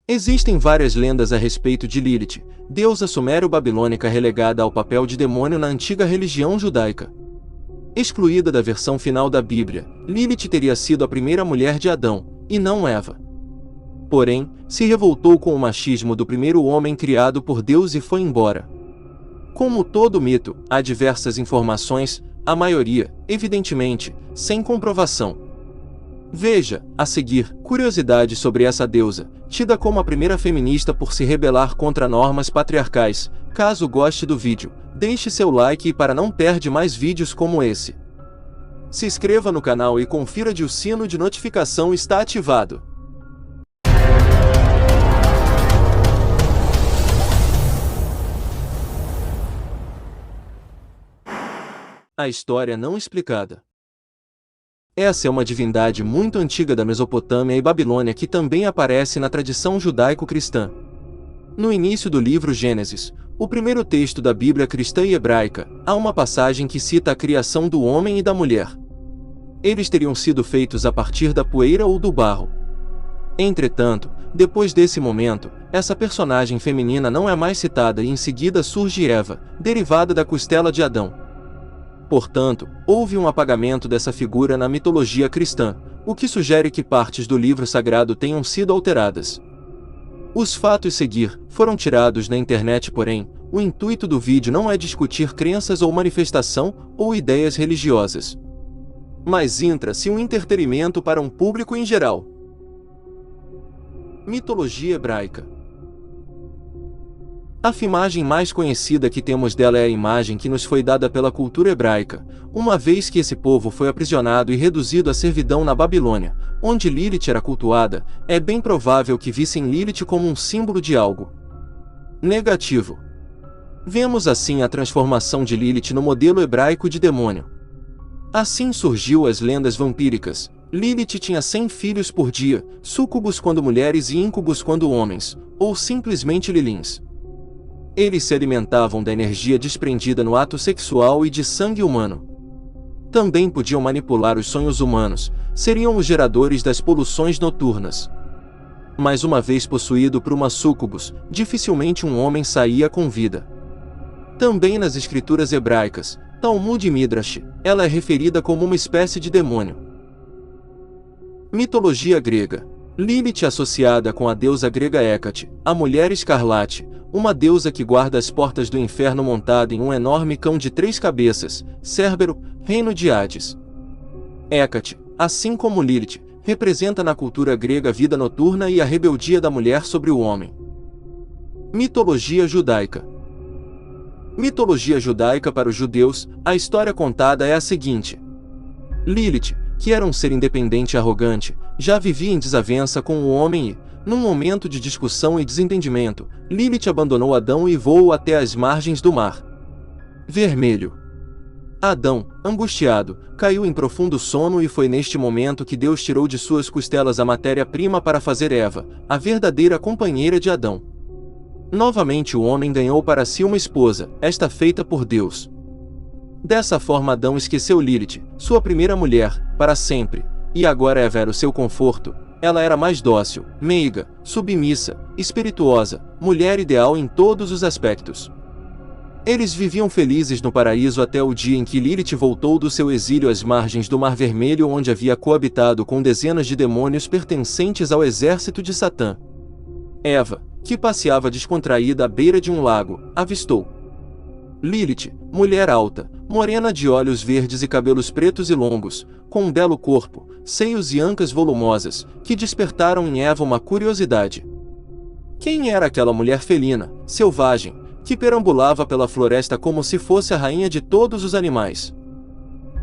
Existem várias lendas a respeito de Lilith, deusa sumério-babilônica relegada ao papel de demônio na antiga religião judaica. Excluída da versão final da Bíblia, Lilith teria sido a primeira mulher de Adão, e não Eva. Porém, se revoltou com o machismo do primeiro homem criado por Deus e foi embora. Como todo mito, há diversas informações, a maioria, evidentemente, sem comprovação. Veja, a seguir, curiosidade sobre essa deusa, tida como a primeira feminista por se rebelar contra normas patriarcais. Caso goste do vídeo, deixe seu like e para não perder mais vídeos como esse. Se inscreva no canal e confira se o sino de notificação está ativado. A história não explicada. Essa é uma divindade muito antiga da Mesopotâmia e Babilônia que também aparece na tradição judaico-cristã. No início do livro Gênesis, o primeiro texto da Bíblia cristã e hebraica, há uma passagem que cita a criação do homem e da mulher. Eles teriam sido feitos a partir da poeira ou do barro. Entretanto, depois desse momento, essa personagem feminina não é mais citada e em seguida surge Eva, derivada da costela de Adão. Portanto, houve um apagamento dessa figura na mitologia cristã, o que sugere que partes do livro sagrado tenham sido alteradas. Os fatos seguir foram tirados na internet, porém, o intuito do vídeo não é discutir crenças ou manifestação ou ideias religiosas. Mas entra-se um entretenimento para um público em geral. Mitologia hebraica. A imagem mais conhecida que temos dela é a imagem que nos foi dada pela cultura hebraica, uma vez que esse povo foi aprisionado e reduzido à servidão na Babilônia, onde Lilith era cultuada. É bem provável que vissem Lilith como um símbolo de algo negativo. Vemos assim a transformação de Lilith no modelo hebraico de demônio. Assim surgiu as lendas vampíricas. Lilith tinha 100 filhos por dia, súcubos quando mulheres e íncubos quando homens, ou simplesmente lilins. Eles se alimentavam da energia desprendida no ato sexual e de sangue humano. Também podiam manipular os sonhos humanos, seriam os geradores das poluições noturnas. Mas uma vez possuído por uma súcubus, dificilmente um homem saía com vida. Também nas escrituras hebraicas, Talmud e Midrash, ela é referida como uma espécie de demônio. Mitologia grega. Lilith associada com a deusa grega Hécate, a mulher escarlate, uma deusa que guarda as portas do inferno montada em um enorme cão de 3 cabeças, Cérbero, reino de Hades. Hécate, assim como Lilith, representa na cultura grega a vida noturna e a rebeldia da mulher sobre o homem. Mitologia judaica. Mitologia judaica para os judeus, a história contada é a seguinte. Lilith, que era um ser independente e arrogante, já vivia em desavença com o homem e, num momento de discussão e desentendimento, Lilith abandonou Adão e voou até as margens do mar Vermelho. Adão, angustiado, caiu em profundo sono e foi neste momento que Deus tirou de suas costelas a matéria-prima para fazer Eva, a verdadeira companheira de Adão. Novamente o homem ganhou para si uma esposa, esta feita por Deus. Dessa forma Adão esqueceu Lilith, sua primeira mulher, para sempre, e agora Eva era o seu conforto. Ela era mais dócil, meiga, submissa, espirituosa, mulher ideal em todos os aspectos. Eles viviam felizes no paraíso até o dia em que Lilith voltou do seu exílio às margens do Mar Vermelho, onde havia coabitado com dezenas de demônios pertencentes ao exército de Satã. Eva, que passeava descontraída à beira de um lago, avistou Lilith, mulher alta, morena de olhos verdes e cabelos pretos e longos, com um belo corpo, seios e ancas volumosas, que despertaram em Eva uma curiosidade. Quem era aquela mulher felina, selvagem, que perambulava pela floresta como se fosse a rainha de todos os animais?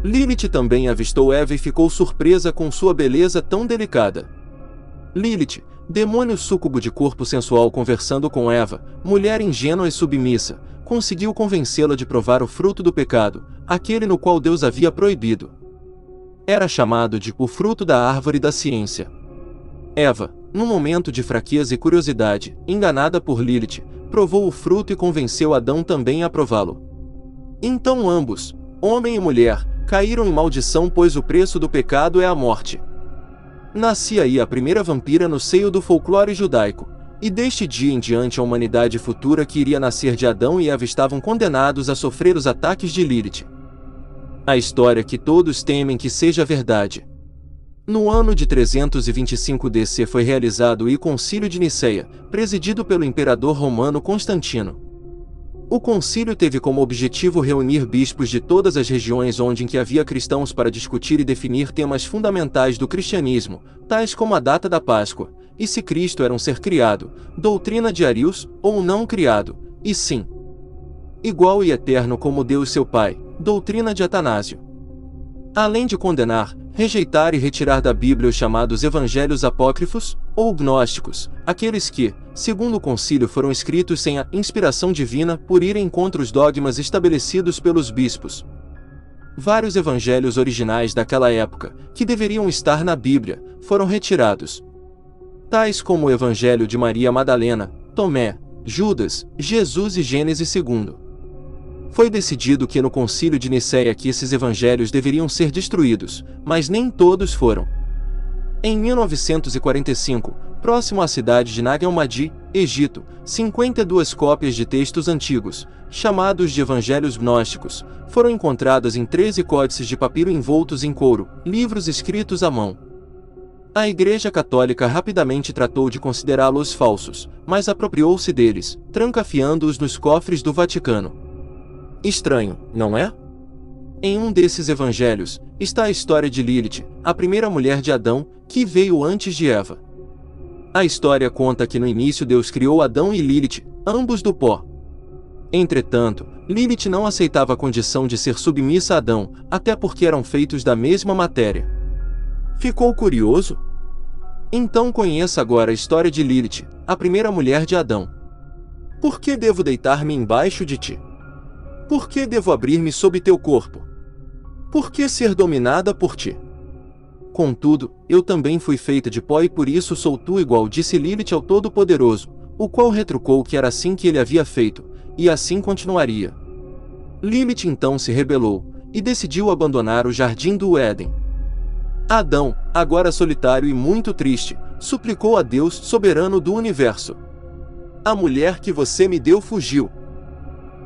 Lilith também avistou Eva e ficou surpresa com sua beleza tão delicada. Lilith, demônio súcubo de corpo sensual conversando com Eva, mulher ingênua e submissa, conseguiu convencê-la de provar o fruto do pecado, aquele no qual Deus havia proibido. Era chamado de o fruto da árvore da ciência. Eva, num momento de fraqueza e curiosidade, enganada por Lilith, provou o fruto e convenceu Adão também a prová-lo. Então ambos, homem e mulher, caíram em maldição, pois o preço do pecado é a morte. Nascia aí a primeira vampira no seio do folclore judaico, E deste dia em diante a humanidade futura que iria nascer de Adão e Eva estavam condenados a sofrer os ataques de Lilith. A história que todos temem que seja verdade. No ano de 325 DC foi realizado o Concílio de Niceia, presidido pelo imperador romano Constantino. O concílio teve como objetivo reunir bispos de todas as regiões onde em que havia cristãos para discutir e definir temas fundamentais do cristianismo, tais como a data da Páscoa, e se Cristo era um ser criado, doutrina de Arius, ou não criado, e sim, igual e eterno como Deus seu Pai, doutrina de Atanásio. Além de condenar, rejeitar e retirar da Bíblia os chamados evangelhos apócrifos, ou gnósticos, aqueles que, segundo o concílio, foram escritos sem a inspiração divina por irem contra os dogmas estabelecidos pelos bispos. Vários evangelhos originais daquela época, que deveriam estar na Bíblia, foram retirados, tais como o Evangelho de Maria Madalena, Tomé, Judas, Jesus e Gênesis 2. Foi decidido que no Concílio de Niceia que esses evangelhos deveriam ser destruídos, mas nem todos foram. Em 1945, próximo à cidade de Nag Hammadi, Egito, 52 cópias de textos antigos, chamados de evangelhos gnósticos, foram encontradas em 13 códices de papiro envoltos em couro, livros escritos à mão. A Igreja Católica rapidamente tratou de considerá-los falsos, mas apropriou-se deles, trancafiando-os nos cofres do Vaticano. Estranho, não é? Em um desses evangelhos, está a história de Lilith, a primeira mulher de Adão, que veio antes de Eva. A história conta que no início Deus criou Adão e Lilith, ambos do pó. Entretanto, Lilith não aceitava a condição de ser submissa a Adão, até porque eram feitos da mesma matéria. Ficou curioso? Então conheça agora a história de Lilith, a primeira mulher de Adão. Por que devo deitar-me embaixo de ti? Por que devo abrir-me sob teu corpo? Por que ser dominada por ti? Contudo, eu também fui feita de pó e por isso sou tu igual, disse Lilith ao Todo-Poderoso, o qual retrucou que era assim que ele havia feito, e assim continuaria. Lilith então se rebelou, e decidiu abandonar o jardim do Éden. Adão, agora solitário e muito triste, suplicou a Deus, soberano do universo. A mulher que você me deu fugiu.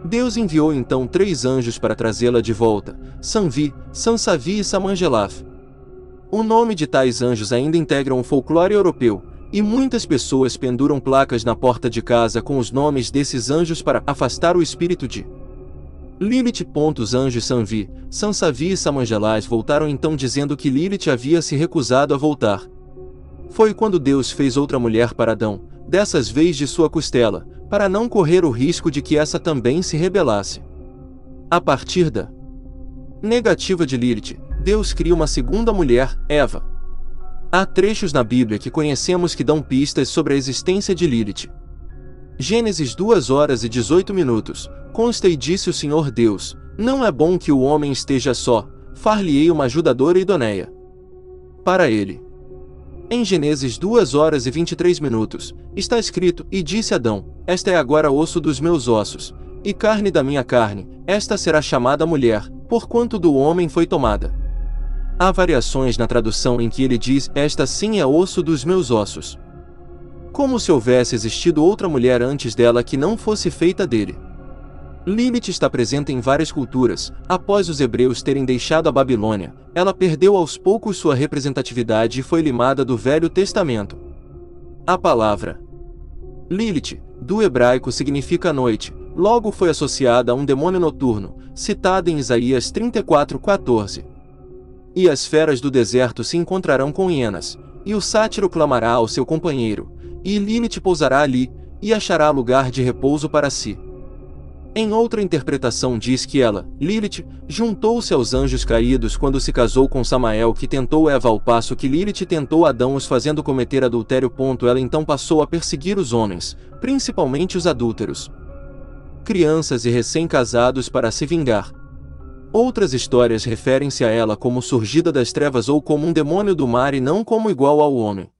Deus enviou então 3 anjos para trazê-la de volta, Sanvi, Sansavi e Samangelaf. O nome de tais anjos ainda integram o folclore europeu, e muitas pessoas penduram placas na porta de casa com os nomes desses anjos para afastar o espírito de Lilith. Os anjos Sanvi, Sansavi e Samangelás voltaram então dizendo que Lilith havia se recusado a voltar. Foi quando Deus fez outra mulher para Adão, dessas vez de sua costela, para não correr o risco de que essa também se rebelasse. A partir da negativa de Lilith, Deus cria uma segunda mulher, Eva. Há trechos na Bíblia que conhecemos que dão pistas sobre a existência de Lilith. Gênesis 2h18. Consta e disse o Senhor Deus, não é bom que o homem esteja só, far-lhe-ei uma ajudadora idônea para ele. Em Gênesis 2h23, está escrito, e disse Adão, esta é agora osso dos meus ossos, e carne da minha carne, esta será chamada mulher, porquanto do homem foi tomada. Há variações na tradução em que ele diz, esta sim é osso dos meus ossos. Como se houvesse existido outra mulher antes dela que não fosse feita dele. Lilith está presente em várias culturas. Após os hebreus terem deixado a Babilônia, ela perdeu aos poucos sua representatividade e foi limada do Velho Testamento. A palavra Lilith, do hebraico significa noite, logo foi associada a um demônio noturno, citado em Isaías 34:14. E as feras do deserto se encontrarão com hienas, e o sátiro clamará ao seu companheiro, e Lilith pousará ali, e achará lugar de repouso para si. Em outra interpretação diz que ela, Lilith, juntou-se aos anjos caídos quando se casou com Samael que tentou Eva ao passo que Lilith tentou Adão os fazendo cometer adultério. Ela então passou a perseguir os homens, principalmente os adúlteros, crianças e recém-casados para se vingar. Outras histórias referem-se a ela como surgida das trevas ou como um demônio do mar e não como igual ao homem.